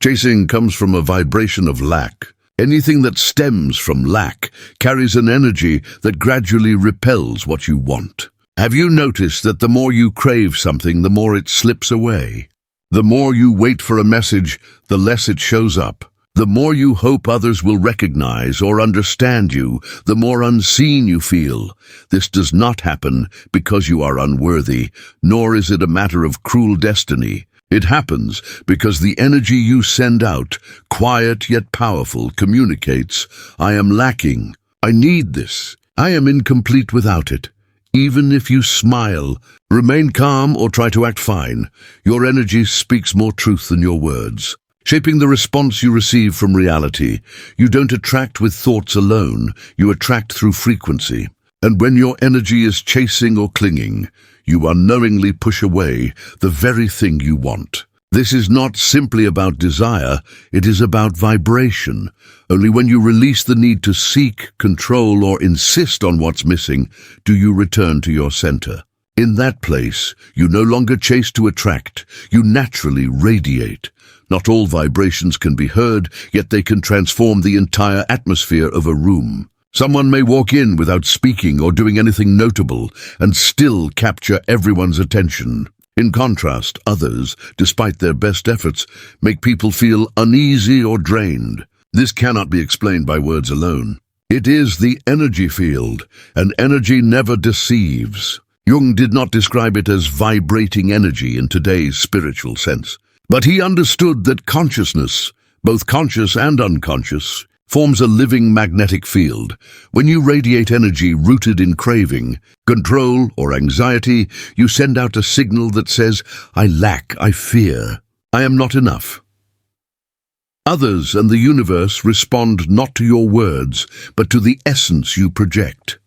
Chasing comes from a vibration of lack. Anything that stems from lack carries an energy that gradually repels what you want. Have you noticed that the more you crave something, the more it slips away? The more you wait for a message, the less it shows up. The more you hope others will recognize or understand you, the more unseen you feel. This does not happen because you are unworthy, nor is it a matter of cruel destiny. It happens because the energy you send out, quiet yet powerful, communicates, I am lacking. I need this. I am incomplete without it. Even if you smile, remain calm, or try to act fine, your energy speaks more truth than your words, shaping the response you receive from reality. You don't attract with thoughts alone, you attract through frequency. And when your energy is chasing or clinging, you unknowingly push away the very thing you want. This is not simply about desire, it is about vibration. Only when you release the need to seek, control, or insist on what's missing, do you return to your center. In that place, you no longer chase to attract, you naturally radiate. Not all vibrations can be heard, yet they can transform the entire atmosphere of a room. Someone may walk in without speaking or doing anything notable and still capture everyone's attention. In contrast, others, despite their best efforts, make people feel uneasy or drained. This cannot be explained by words alone. It is the energy field, and energy never deceives. Jung did not describe it as vibrating energy in today's spiritual sense, but he understood that consciousness, both conscious and unconscious, forms a living magnetic field. When you radiate energy rooted in craving, control, or anxiety, you send out a signal that says, I lack, I fear, I am not enough. Others and the universe respond not to your words, but to the essence you project.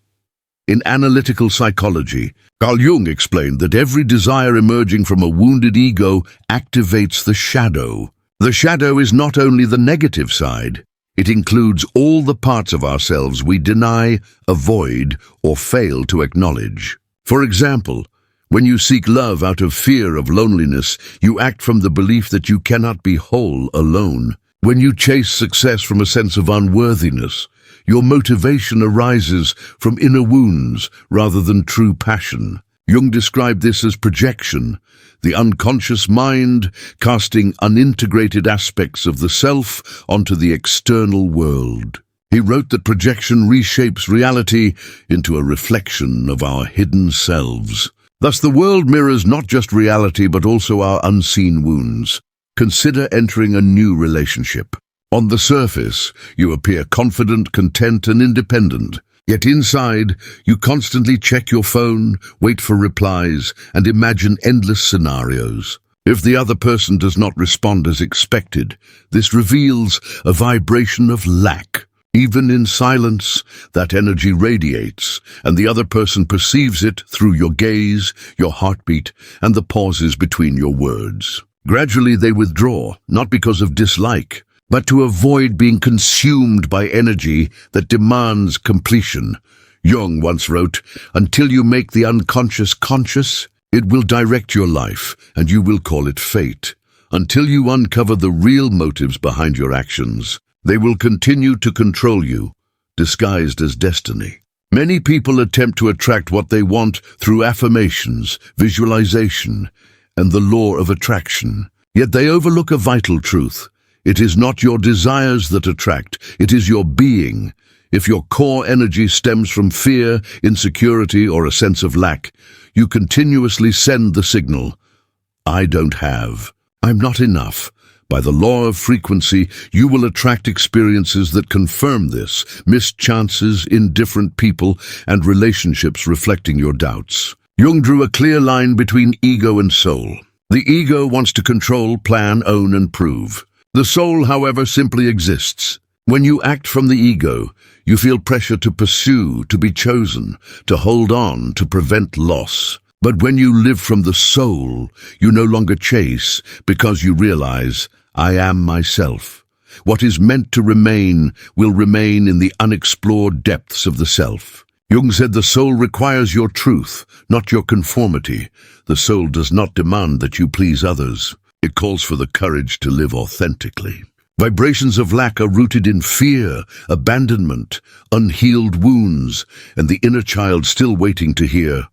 In analytical psychology, Carl Jung explained that every desire emerging from a wounded ego activates the shadow. The shadow is not only the negative side, it includes all the parts of ourselves we deny, avoid, or fail to acknowledge. For example, when you seek love out of fear of loneliness, you act from the belief that you cannot be whole alone. When you chase success from a sense of unworthiness, your motivation arises from inner wounds rather than true passion. Jung described this as projection, the unconscious mind casting unintegrated aspects of the self onto the external world. He wrote that projection reshapes reality into a reflection of our hidden selves. Thus, the world mirrors not just reality but also our unseen wounds. Consider entering a new relationship. On the surface, you appear confident, content, and independent. Yet inside, you constantly check your phone, wait for replies, and imagine endless scenarios. If the other person does not respond as expected, this reveals a vibration of lack. Even in silence, that energy radiates, and the other person perceives it through your gaze, your heartbeat, and the pauses between your words. Gradually they withdraw, not because of dislike, but to avoid being consumed by energy that demands completion. Jung once wrote, "Until you make the unconscious conscious, it will direct your life, and you will call it fate. Until you uncover the real motives behind your actions, they will continue to control you, disguised as destiny." Many people attempt to attract what they want through affirmations, visualization, and the law of attraction. Yet they overlook a vital truth. It is not your desires that attract, it is your being. If your core energy stems from fear, insecurity, or a sense of lack, you continuously send the signal, I don't have, I'm not enough. By the law of frequency, you will attract experiences that confirm this, missed chances, indifferent people, and relationships reflecting your doubts. Jung drew a clear line between ego and soul. The ego wants to control, plan, own, and prove. The soul, however, simply exists. When you act from the ego, you feel pressure to pursue, to be chosen, to hold on, to prevent loss. But when you live from the soul, you no longer chase because you realize, I am myself. What is meant to remain will remain in the unexplored depths of the self. Jung said the soul requires your truth, not your conformity. The soul does not demand that you please others. It calls for the courage to live authentically. Vibrations of lack are rooted in fear, abandonment, unhealed wounds, and the inner child still waiting to hear,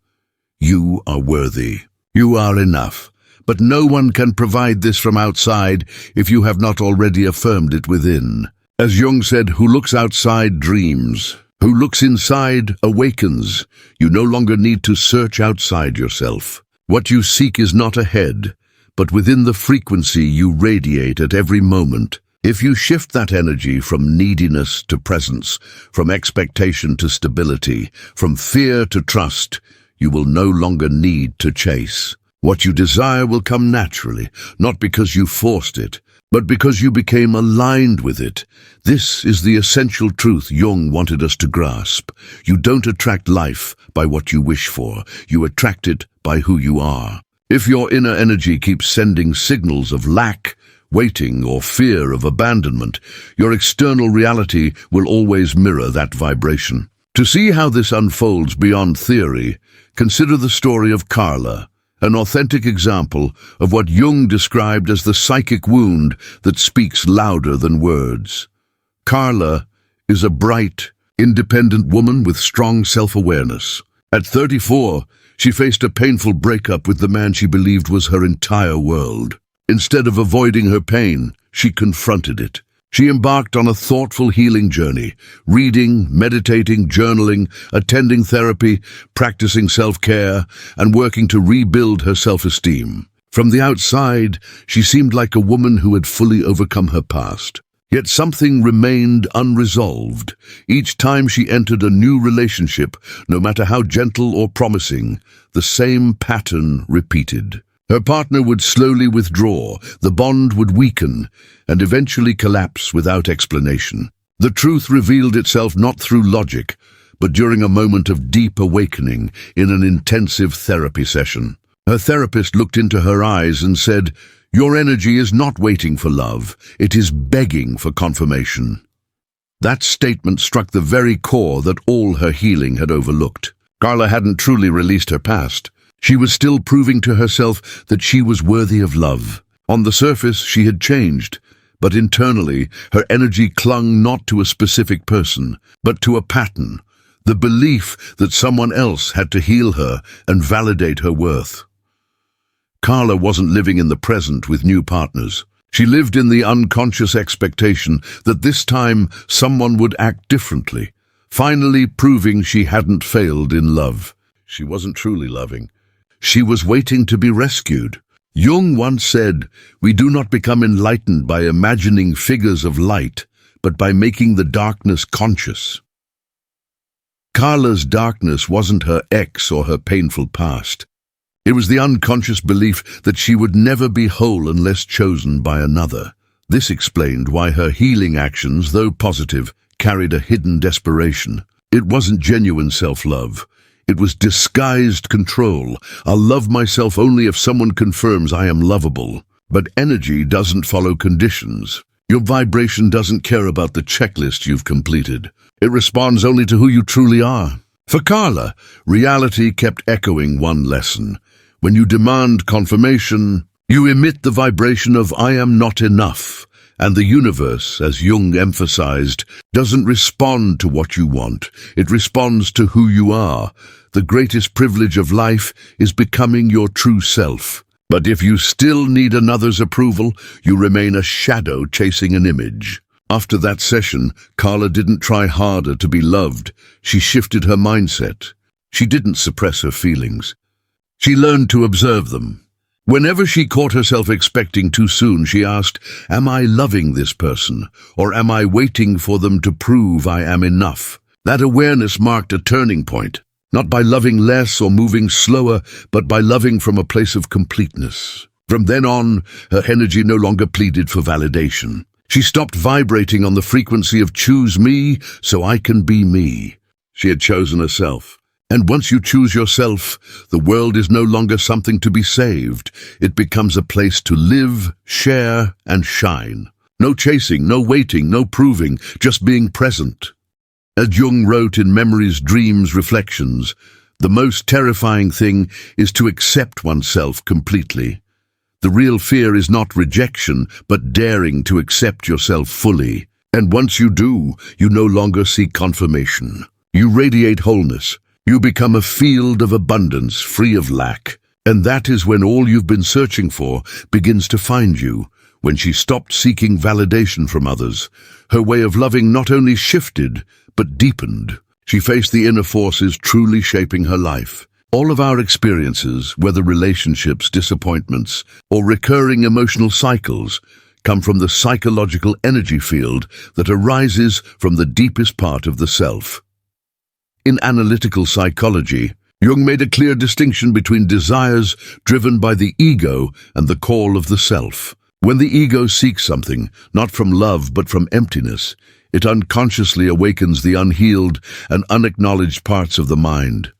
"You are worthy. You are enough." But no one can provide this from outside if you have not already affirmed it within. As Jung said, "Who looks outside dreams. Who looks inside awakens." You no longer need to search outside yourself. What you seek is not ahead, but within the frequency you radiate at every moment. If you shift that energy from neediness to presence, from expectation to stability, from fear to trust, you will no longer need to chase. What you desire will come naturally, not because you forced it, but because you became aligned with it. This is the essential truth Jung wanted us to grasp. You don't attract life by what you wish for. You attract it by who you are. If your inner energy keeps sending signals of lack, waiting, or fear of abandonment, your external reality will always mirror that vibration. To see how this unfolds beyond theory, consider the story of Carla, an authentic example of what Jung described as the psychic wound that speaks louder than words. Carla is a bright, independent woman with strong self-awareness. At 34, she faced a painful breakup with the man she believed was her entire world. Instead of avoiding her pain, she confronted it. She embarked on a thoughtful healing journey, reading, meditating, journaling, attending therapy, practicing self-care, and working to rebuild her self-esteem. From the outside, she seemed like a woman who had fully overcome her past. Yet something remained unresolved. Each time she entered a new relationship, no matter how gentle or promising, the same pattern repeated. Her partner would slowly withdraw, the bond would weaken, and eventually collapse without explanation. The truth revealed itself not through logic, but during a moment of deep awakening in an intensive therapy session. Her therapist looked into her eyes and said, "Your energy is not waiting for love, it is begging for confirmation." That statement struck the very core that all her healing had overlooked. Carla hadn't truly released her past. She was still proving to herself that she was worthy of love. On the surface, she had changed, but internally, her energy clung not to a specific person, but to a pattern, the belief that someone else had to heal her and validate her worth. Carla wasn't living in the present with new partners. She lived in the unconscious expectation that this time someone would act differently, finally proving she hadn't failed in love. She wasn't truly loving. She was waiting to be rescued. Jung once said, "We do not become enlightened by imagining figures of light, but by making the darkness conscious." Carla's darkness wasn't her ex or her painful past. It was the unconscious belief that she would never be whole unless chosen by another. This explained why her healing actions, though positive, carried a hidden desperation. It wasn't genuine self-love. It was disguised control. "I'll love myself only if someone confirms I am lovable." But energy doesn't follow conditions. Your vibration doesn't care about the checklist you've completed. It responds only to who you truly are. For Carla, reality kept echoing one lesson. When you demand confirmation, you emit the vibration of "I am not enough." And the universe, as Jung emphasized, doesn't respond to what you want. It responds to who you are. The greatest privilege of life is becoming your true self. But if you still need another's approval, you remain a shadow chasing an image. After that session, Carla didn't try harder to be loved. She shifted her mindset. She didn't suppress her feelings. She learned to observe them. Whenever she caught herself expecting too soon, she asked, "Am I loving this person, or am I waiting for them to prove I am enough?" That awareness marked a turning point, not by loving less or moving slower, but by loving from a place of completeness. From then on, her energy no longer pleaded for validation. She stopped vibrating on the frequency of "choose me so I can be me." She had chosen herself. And once you choose yourself, the world is no longer something to be saved. It becomes a place to live, share, and shine. No chasing, no waiting, no proving, just being present. As Jung wrote in Memories, Dreams, Reflections, the most terrifying thing is to accept oneself completely. The real fear is not rejection, but daring to accept yourself fully. And once you do, you no longer seek confirmation. You radiate wholeness. You become a field of abundance, free of lack. And that is when all you've been searching for begins to find you. When she stopped seeking validation from others, her way of loving not only shifted, but deepened. She faced the inner forces truly shaping her life. All of our experiences, whether relationships, disappointments, or recurring emotional cycles, come from the psychological energy field that arises from the deepest part of the self. In analytical psychology, Jung made a clear distinction between desires driven by the ego and the call of the self. When the ego seeks something, not from love but from emptiness, it unconsciously awakens the unhealed and unacknowledged parts of the mind,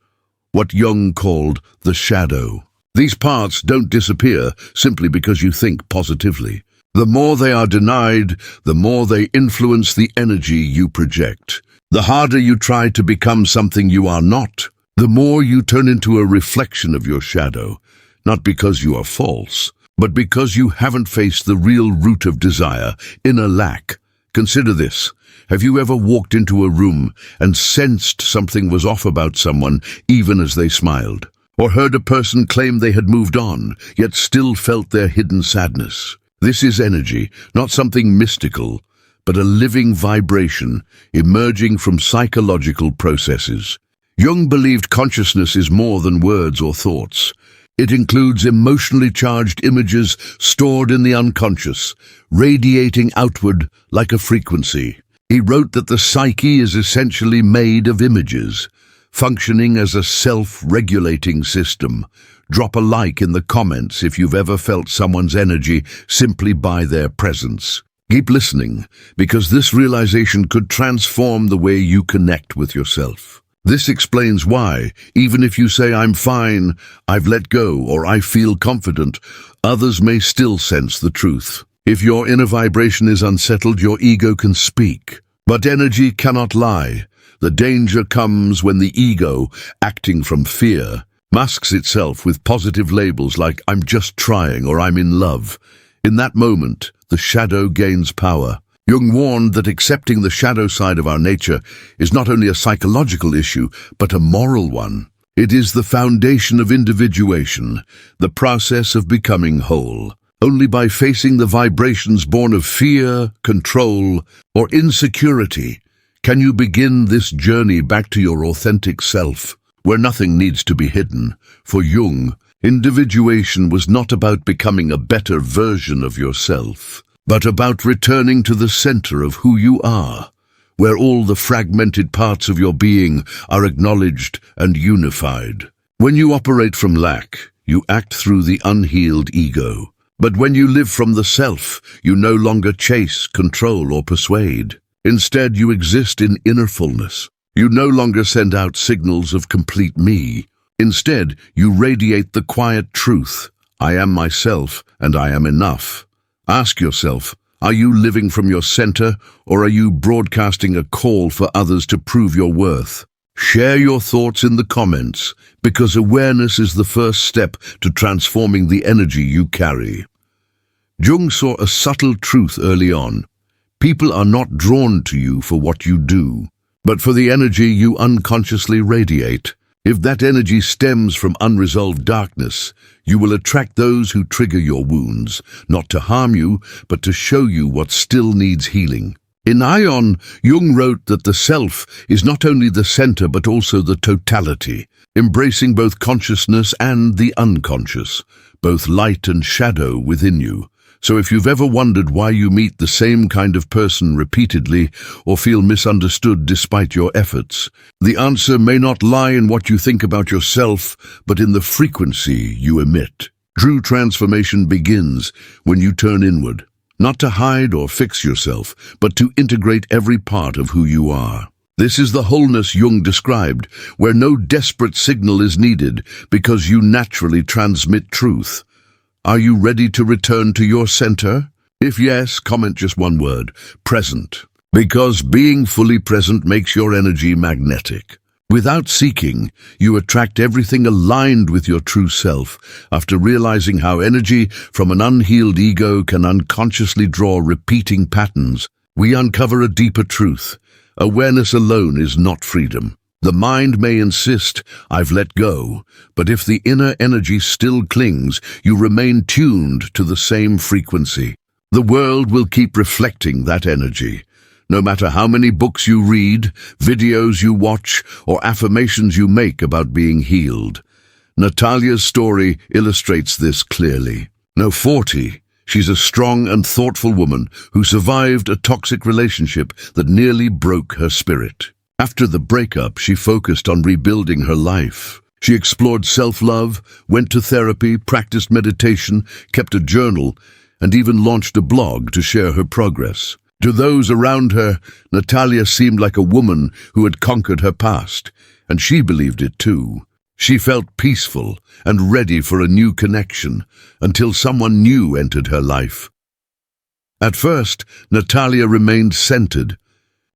what Jung called the shadow. These parts don't disappear simply because you think positively. The more they are denied, the more they influence the energy you project. The harder you try to become something you are not, the more you turn into a reflection of your shadow, not because you are false, but because you haven't faced the real root of desire, inner lack. Consider this. Have you ever walked into a room and sensed something was off about someone even as they smiled? Or heard a person claim they had moved on, yet still felt their hidden sadness? This is energy, not something mystical, but a living vibration emerging from psychological processes. Jung believed consciousness is more than words or thoughts. It includes emotionally charged images stored in the unconscious, radiating outward like a frequency. He wrote that the psyche is essentially made of images, functioning as a self-regulating system. Drop a like in the comments if you've ever felt someone's energy simply by their presence. Keep listening, because this realization could transform the way you connect with yourself. This explains why, even if you say, "I'm fine, I've let go," or "I feel confident," others may still sense the truth. If your inner vibration is unsettled, your ego can speak. But energy cannot lie. The danger comes when the ego, acting from fear, masks itself with positive labels like "I'm just trying" or "I'm in love." In that moment, the shadow gains power. Jung warned that accepting the shadow side of our nature is not only a psychological issue, but a moral one. It is the foundation of individuation, the process of becoming whole. Only by facing the vibrations born of fear, control, or insecurity can you begin this journey back to your authentic self, where nothing needs to be hidden. For Jung, individuation was not about becoming a better version of yourself, but about returning to the center of who you are, where all the fragmented parts of your being are acknowledged and unified. When you operate from lack, you act through the unhealed ego. But when you live from the self, you no longer chase, control, or persuade. Instead, you exist in inner fullness. You no longer send out signals of complete me. Instead, you radiate the quiet truth: I am myself and I am enough. Ask yourself, are you living from your center, or are you broadcasting a call for others to prove your worth? Share your thoughts in the comments, because awareness is the first step to transforming the energy you carry. Jung saw a subtle truth early on. People are not drawn to you for what you do, but for the energy you unconsciously radiate. If that energy stems from unresolved darkness, you will attract those who trigger your wounds, not to harm you, but to show you what still needs healing. In Ion, Jung wrote that the self is not only the center but also the totality, embracing both consciousness and the unconscious, both light and shadow within you. So if you've ever wondered why you meet the same kind of person repeatedly or feel misunderstood despite your efforts, the answer may not lie in what you think about yourself, but in the frequency you emit. True transformation begins when you turn inward, not to hide or fix yourself, but to integrate every part of who you are. This is the wholeness Jung described, where no desperate signal is needed because you naturally transmit truth. Are you ready to return to your center? If yes, comment just one word: present. Because being fully present makes your energy magnetic. Without seeking, you attract everything aligned with your true self. After realizing how energy from an unhealed ego can unconsciously draw repeating patterns, we uncover a deeper truth. Awareness alone is not freedom. The mind may insist, "I've let go," but if the inner energy still clings, you remain tuned to the same frequency. The world will keep reflecting that energy. No matter how many books you read, videos you watch, or affirmations you make about being healed. Natalia's story illustrates this clearly. Now 40, she's a strong and thoughtful woman who survived a toxic relationship that nearly broke her spirit. After the breakup, she focused on rebuilding her life. She explored self-love, went to therapy, practiced meditation, kept a journal, and even launched a blog to share her progress. To those around her, Natalia seemed like a woman who had conquered her past, and she believed it too. She felt peaceful and ready for a new connection until someone new entered her life. At first, Natalia remained centered,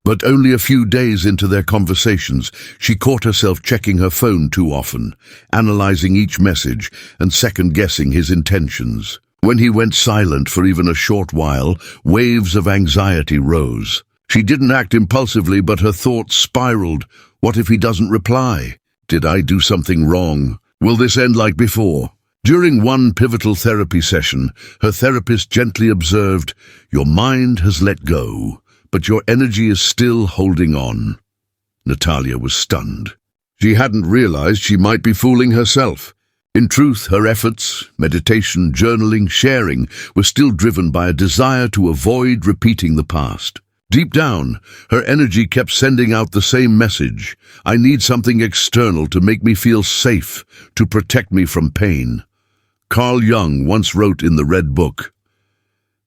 but only a few days into their conversations, she caught herself checking her phone too often, analyzing each message and second-guessing his intentions. When he went silent for even a short while, waves of anxiety rose. She didn't act impulsively, but her thoughts spiraled. What if he doesn't reply? Did I do something wrong? Will this end like before? During one pivotal therapy session, her therapist gently observed, "Your mind has let go, but your energy is still holding on." Natalia was stunned. She hadn't realized she might be fooling herself. In truth, her efforts, meditation, journaling, sharing, were still driven by a desire to avoid repeating the past. Deep down, her energy kept sending out the same message. "I need something external to make me feel safe, to protect me from pain." Carl Jung once wrote in the Red Book,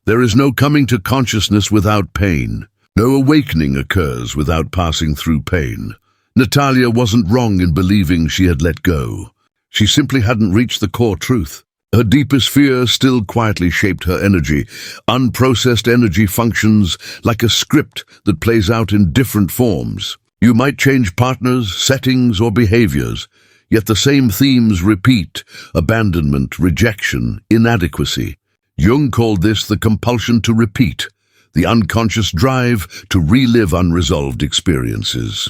"There is no coming to consciousness without pain. No awakening occurs without passing through pain." Natalia wasn't wrong in believing she had let go. She simply hadn't reached the core truth. Her deepest fear still quietly shaped her energy. Unprocessed energy functions like a script that plays out in different forms. You might change partners, settings, or behaviors, yet the same themes repeat: abandonment, rejection, inadequacy. Jung called this the compulsion to repeat, the unconscious drive to relive unresolved experiences.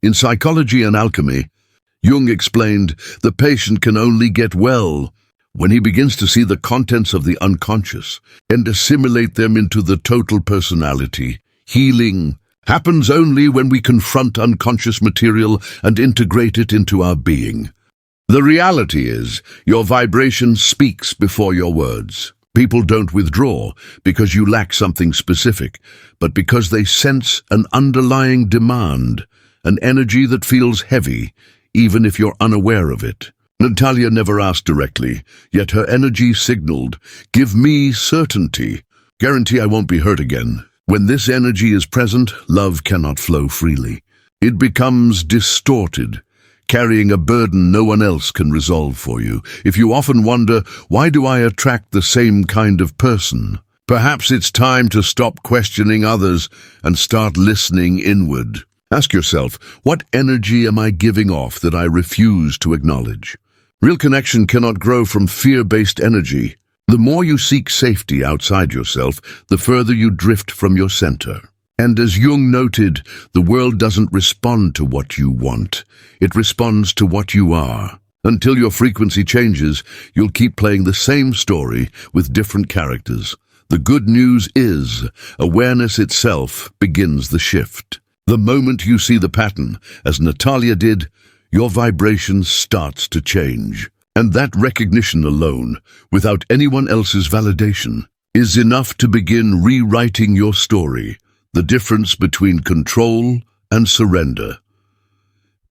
In Psychology and Alchemy, Jung explained the patient can only get well when he begins to see the contents of the unconscious and assimilate them into the total personality. Healing happens only when we confront unconscious material and integrate it into our being. The reality is, your vibration speaks before your words. People don't withdraw because you lack something specific, but because they sense an underlying demand, an energy that feels heavy, even if you're unaware of it. Natalia never asked directly, yet her energy signaled, "Give me certainty. Guarantee I won't be hurt again." When this energy is present, love cannot flow freely. It becomes distorted, carrying a burden no one else can resolve for you. If you often wonder, why do I attract the same kind of person? Perhaps it's time to stop questioning others and start listening inward. Ask yourself, what energy am I giving off that I refuse to acknowledge? Real connection cannot grow from fear-based energy. The more you seek safety outside yourself, the further you drift from your center. And as Jung noted, the world doesn't respond to what you want. It responds to what you are. Until your frequency changes, you'll keep playing the same story with different characters. The good news is, awareness itself begins the shift. The moment you see the pattern, as Natalia did, your vibration starts to change. And that recognition alone, without anyone else's validation, is enough to begin rewriting your story, the difference between control and surrender.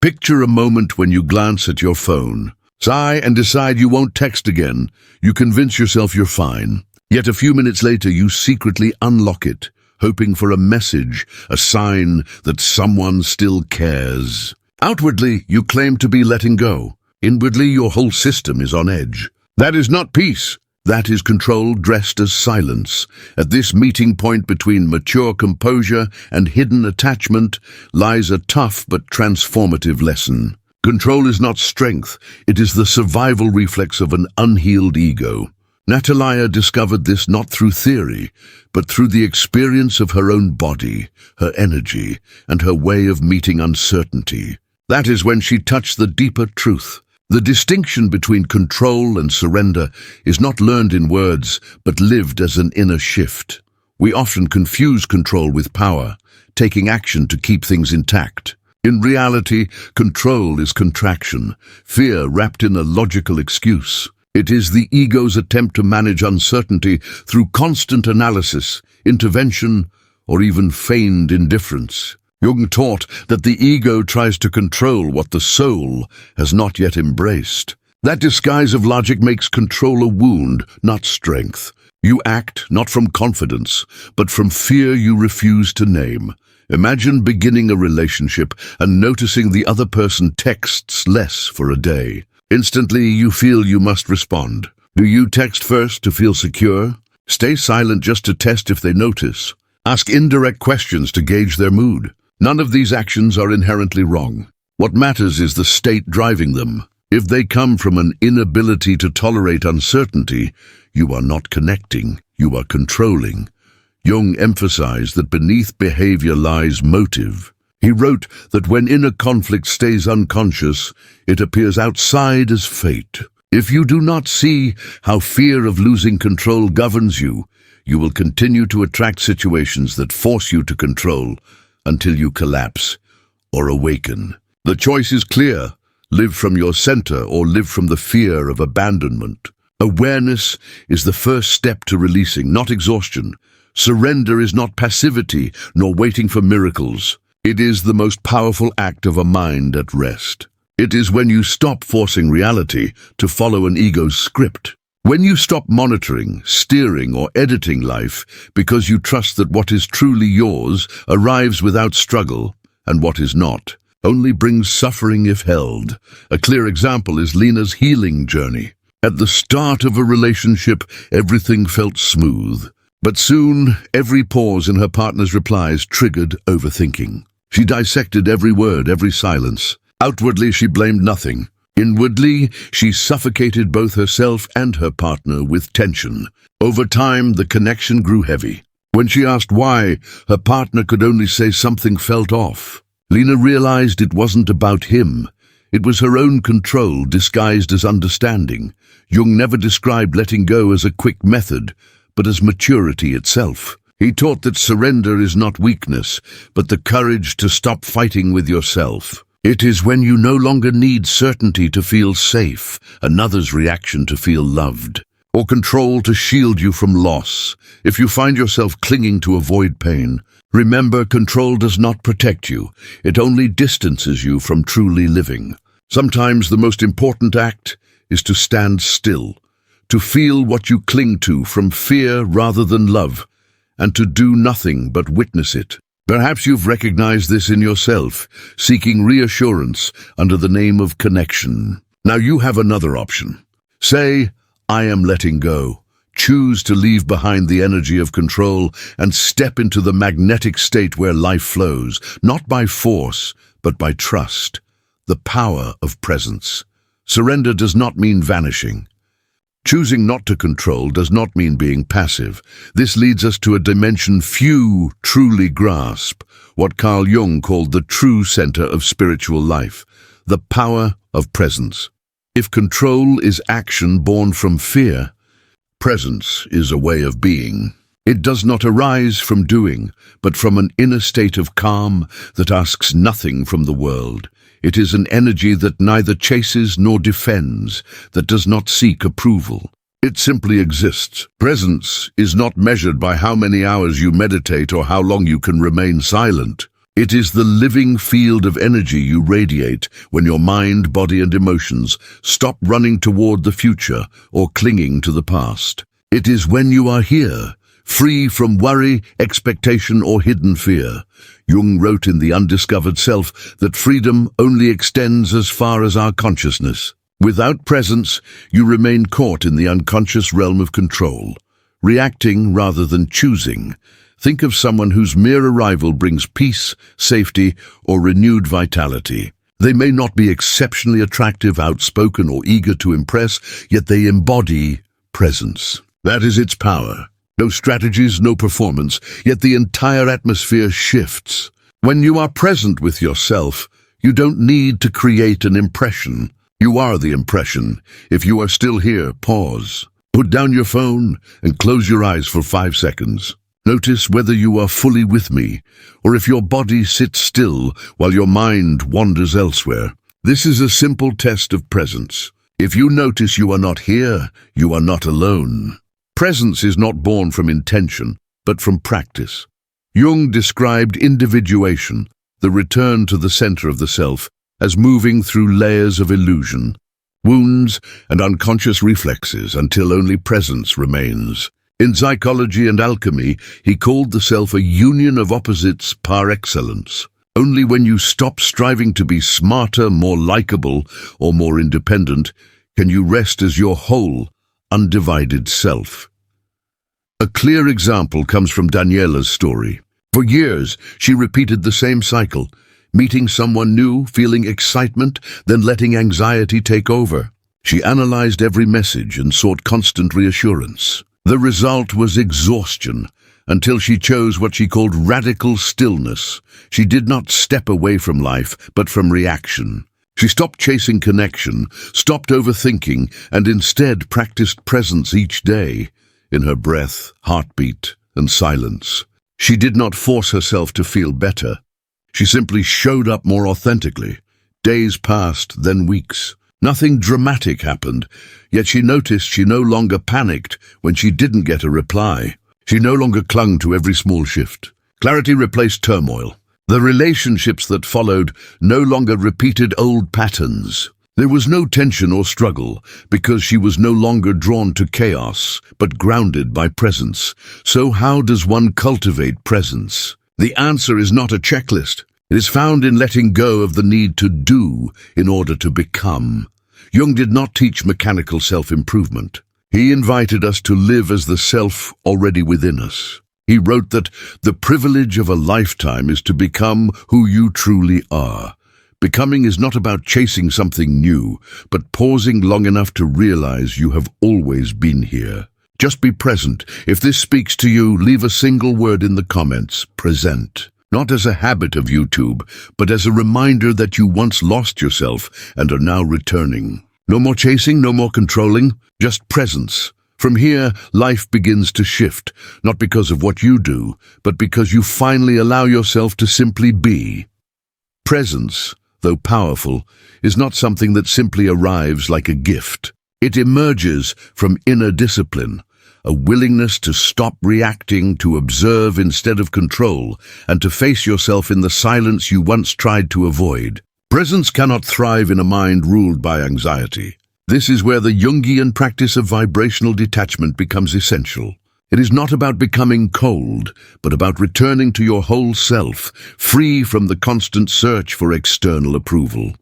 Picture a moment when you glance at your phone, sigh and decide you won't text again. You convince yourself you're fine. Yet a few minutes later you secretly unlock it, hoping for a message, a sign that someone still cares. Outwardly, you claim to be letting go. Inwardly, your whole system is on edge. That is not peace. That is control dressed as silence. At this meeting point between mature composure and hidden attachment lies a tough but transformative lesson. Control is not strength, it is the survival reflex of an unhealed ego. Natalia discovered this not through theory, but through the experience of her own body, her energy, and her way of meeting uncertainty. That is when she touched the deeper truth. The distinction between control and surrender is not learned in words, but lived as an inner shift. We often confuse control with power, taking action to keep things intact. In reality, control is contraction, fear wrapped in a logical excuse. It is the ego's attempt to manage uncertainty through constant analysis, intervention, or even feigned indifference. Jung taught that the ego tries to control what the soul has not yet embraced. That disguise of logic makes control a wound, not strength. You act not from confidence, but from fear you refuse to name. Imagine beginning a relationship and noticing the other person texts less for a day. Instantly, you feel you must respond. Do you text first to feel secure? Stay silent just to test if they notice. Ask indirect questions to gauge their mood. None of these actions are inherently wrong. What matters is the state driving them. If they come from an inability to tolerate uncertainty, you are not connecting, you are controlling. Jung emphasized that beneath behavior lies motive. He wrote that when inner conflict stays unconscious, it appears outside as fate. If you do not see how fear of losing control governs you, you will continue to attract situations that force you to control until you collapse or awaken. The choice is clear. Live from your center or live from the fear of abandonment. Awareness is the first step to releasing, not exhaustion. Surrender is not passivity, nor waiting for miracles. It is the most powerful act of a mind at rest. It is when you stop forcing reality to follow an ego's script. When you stop monitoring, steering, or editing life because you trust that what is truly yours arrives without struggle, and what is not only brings suffering if held. A clear example is Lena's healing journey. At the start of a relationship, everything felt smooth. But soon, every pause in her partner's replies triggered overthinking. She dissected every word, every silence. Outwardly, she blamed nothing. Inwardly, she suffocated both herself and her partner with tension. Over time, the connection grew heavy. When she asked why, her partner could only say something felt off. Lena realized it wasn't about him. It was her own control disguised as understanding. Jung never described letting go as a quick method, but as maturity itself. He taught that surrender is not weakness, but the courage to stop fighting with yourself. It is when you no longer need certainty to feel safe, another's reaction to feel loved, or control to shield you from loss. If you find yourself clinging to avoid pain, remember, control does not protect you. It only distances you from truly living. Sometimes the most important act is to stand still, to feel what you cling to from fear rather than love, and to do nothing but witness it. Perhaps you've recognized this in yourself, seeking reassurance under the name of connection. Now you have another option. Say, I am letting go. Choose to leave behind the energy of control and step into the magnetic state where life flows, not by force, but by trust, the power of presence. Surrender does not mean vanishing. Choosing not to control does not mean being passive. This leads us to a dimension few truly grasp, what Carl Jung called the true center of spiritual life, the power of presence. If control is action born from fear, presence is a way of being. It does not arise from doing, but from an inner state of calm that asks nothing from the world. It is an energy that neither chases nor defends, that does not seek approval. It simply exists. Presence is not measured by how many hours you meditate or how long you can remain silent. It is the living field of energy you radiate when your mind, body, and emotions stop running toward the future or clinging to the past. It is when you are here, free from worry, expectation, or hidden fear. Jung wrote in The Undiscovered Self that freedom only extends as far as our consciousness. Without presence, you remain caught in the unconscious realm of control, reacting rather than choosing. Think of someone whose mere arrival brings peace, safety, or renewed vitality. They may not be exceptionally attractive, outspoken, or eager to impress, yet they embody presence. That is its power. No strategies, no performance, yet the entire atmosphere shifts. When you are present with yourself, you don't need to create an impression. You are the impression. If you are still here, pause. Put down your phone and close your eyes for 5 seconds. Notice whether you are fully with me, or if your body sits still while your mind wanders elsewhere. This is a simple test of presence. If you notice you are not here, you are not alone. Presence is not born from intention, but from practice. Jung described individuation, the return to the center of the self, as moving through layers of illusion, wounds, and unconscious reflexes until only presence remains. In psychology and alchemy, he called the self a union of opposites par excellence. Only when you stop striving to be smarter, more likable, or more independent, can you rest as your whole, undivided self. A clear example comes from Daniela's story. For years, she repeated the same cycle, meeting someone new, feeling excitement, then letting anxiety take over. She analyzed every message and sought constant reassurance. The result was exhaustion, until she chose what she called radical stillness. She did not step away from life, but from reaction. She stopped chasing connection, stopped overthinking, and instead practiced presence each day, in her breath, heartbeat, and silence. She did not force herself to feel better. She simply showed up more authentically. Days passed, then weeks. Nothing dramatic happened, yet she noticed she no longer panicked when she didn't get a reply. She no longer clung to every small shift. Clarity replaced turmoil. The relationships that followed no longer repeated old patterns. There was no tension or struggle, because she was no longer drawn to chaos, but grounded by presence. So how does one cultivate presence? The answer is not a checklist. It is found in letting go of the need to do in order to become. Jung did not teach mechanical self-improvement. He invited us to live as the self already within us. He wrote that the privilege of a lifetime is to become who you truly are. Becoming is not about chasing something new, but pausing long enough to realize you have always been here. Just be present. If this speaks to you, leave a single word in the comments. Present. Not as a habit of YouTube, but as a reminder that you once lost yourself and are now returning. No more chasing, no more controlling, just presence. From here, life begins to shift, not because of what you do, but because you finally allow yourself to simply be. Presence, though powerful, is not something that simply arrives like a gift. It emerges from inner discipline, a willingness to stop reacting, to observe instead of control, and to face yourself in the silence you once tried to avoid. Presence cannot thrive in a mind ruled by anxiety. This is where the Jungian practice of vibrational detachment becomes essential. It is not about becoming cold, but about returning to your whole self, free from the constant search for external approval.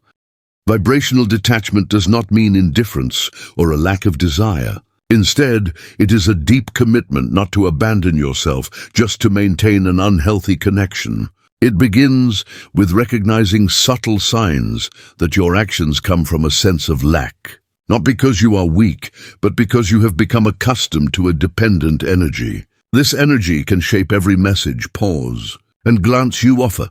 Vibrational detachment does not mean indifference or a lack of desire. Instead, it is a deep commitment not to abandon yourself just to maintain an unhealthy connection. It begins with recognizing subtle signs that your actions come from a sense of lack. Not because you are weak, but because you have become accustomed to a dependent energy. This energy can shape every message, pause, and glance you offer.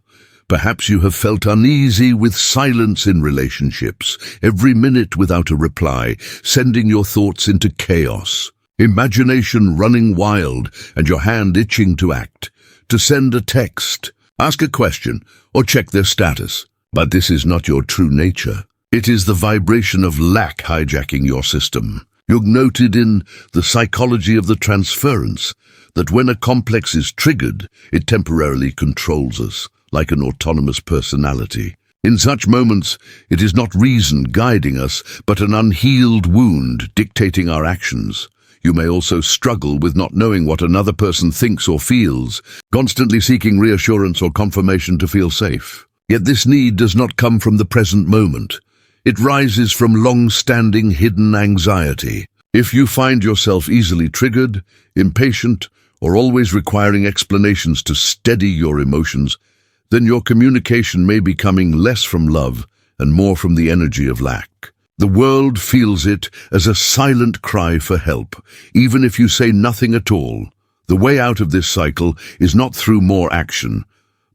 Perhaps you have felt uneasy with silence in relationships, every minute without a reply, sending your thoughts into chaos. Imagination running wild and your hand itching to act, to send a text, ask a question, or check their status. But this is not your true nature. It is the vibration of lack hijacking your system. Jung noted in The Psychology of the Transference that when a complex is triggered, it temporarily controls us, like an autonomous personality. In such moments, it is not reason guiding us, but an unhealed wound dictating our actions. You may also struggle with not knowing what another person thinks or feels, constantly seeking reassurance or confirmation to feel safe. Yet this need does not come from the present moment. It rises from long-standing hidden anxiety. If you find yourself easily triggered, impatient, or always requiring explanations to steady your emotions, then your communication may be coming less from love and more from the energy of lack. The world feels it as a silent cry for help, even if you say nothing at all. The way out of this cycle is not through more action,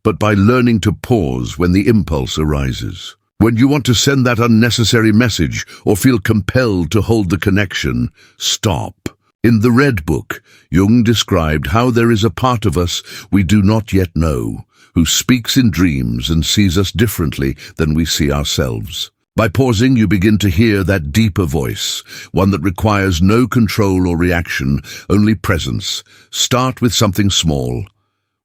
but by learning to pause when the impulse arises. When you want to send that unnecessary message or feel compelled to hold the connection, stop. In the Red Book, Jung described how there is a part of us we do not yet know, who speaks in dreams and sees us differently than we see ourselves. By pausing, you begin to hear that deeper voice, one that requires no control or reaction, only presence. Start with something small.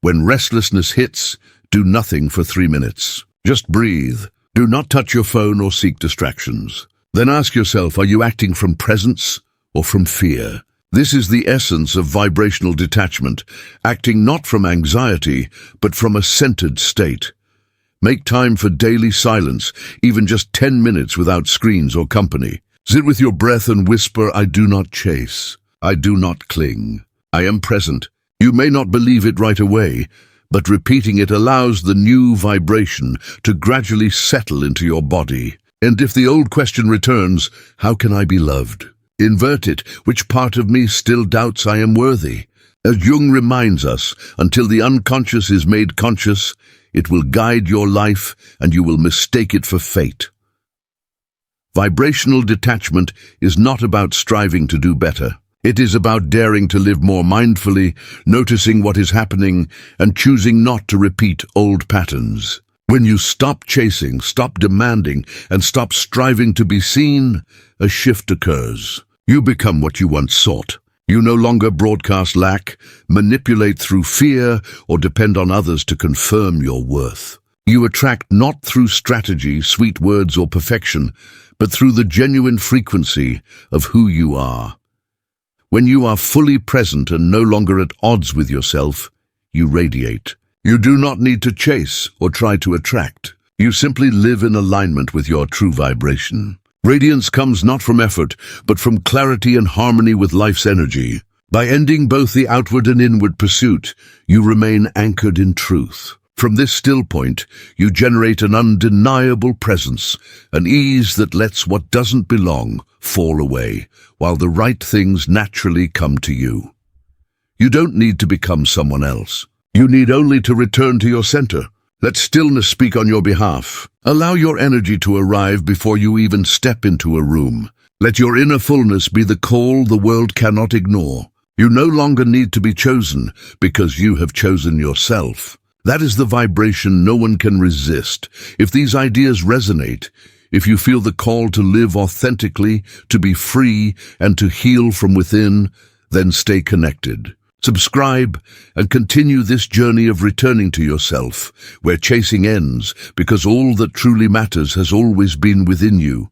When restlessness hits, do nothing for 3 minutes. Just breathe. Do not touch your phone or seek distractions. Then ask yourself, are you acting from presence or from fear? This is the essence of vibrational detachment, acting not from anxiety, but from a centered state. Make time for daily silence, even just 10 minutes without screens or company. Sit with your breath and whisper, I do not chase. I do not cling. I am present. You may not believe it right away, but repeating it allows the new vibration to gradually settle into your body. And if the old question returns, how can I be loved? Invert it, which part of me still doubts I am worthy? As Jung reminds us, until the unconscious is made conscious, it will guide your life and you will mistake it for fate. Vibrational detachment is not about striving to do better. It is about daring to live more mindfully, noticing what is happening, and choosing not to repeat old patterns. When you stop chasing, stop demanding, and stop striving to be seen, a shift occurs. You become what you once sought. You no longer broadcast lack, manipulate through fear, or depend on others to confirm your worth. You attract not through strategy, sweet words, or perfection, but through the genuine frequency of who you are. When you are fully present and no longer at odds with yourself, you radiate. You do not need to chase or try to attract. You simply live in alignment with your true vibration. Radiance comes not from effort, but from clarity and harmony with life's energy. By ending both the outward and inward pursuit, you remain anchored in truth. From this still point, you generate an undeniable presence, an ease that lets what doesn't belong fall away, while the right things naturally come to you. You don't need to become someone else. You need only to return to your center. Let stillness speak on your behalf. Allow your energy to arrive before you even step into a room. Let your inner fullness be the call the world cannot ignore. You no longer need to be chosen because you have chosen yourself. That is the vibration no one can resist. If these ideas resonate, if you feel the call to live authentically, to be free, and to heal from within, then stay connected. Subscribe and continue this journey of returning to yourself, where chasing ends, because all that truly matters has always been within you.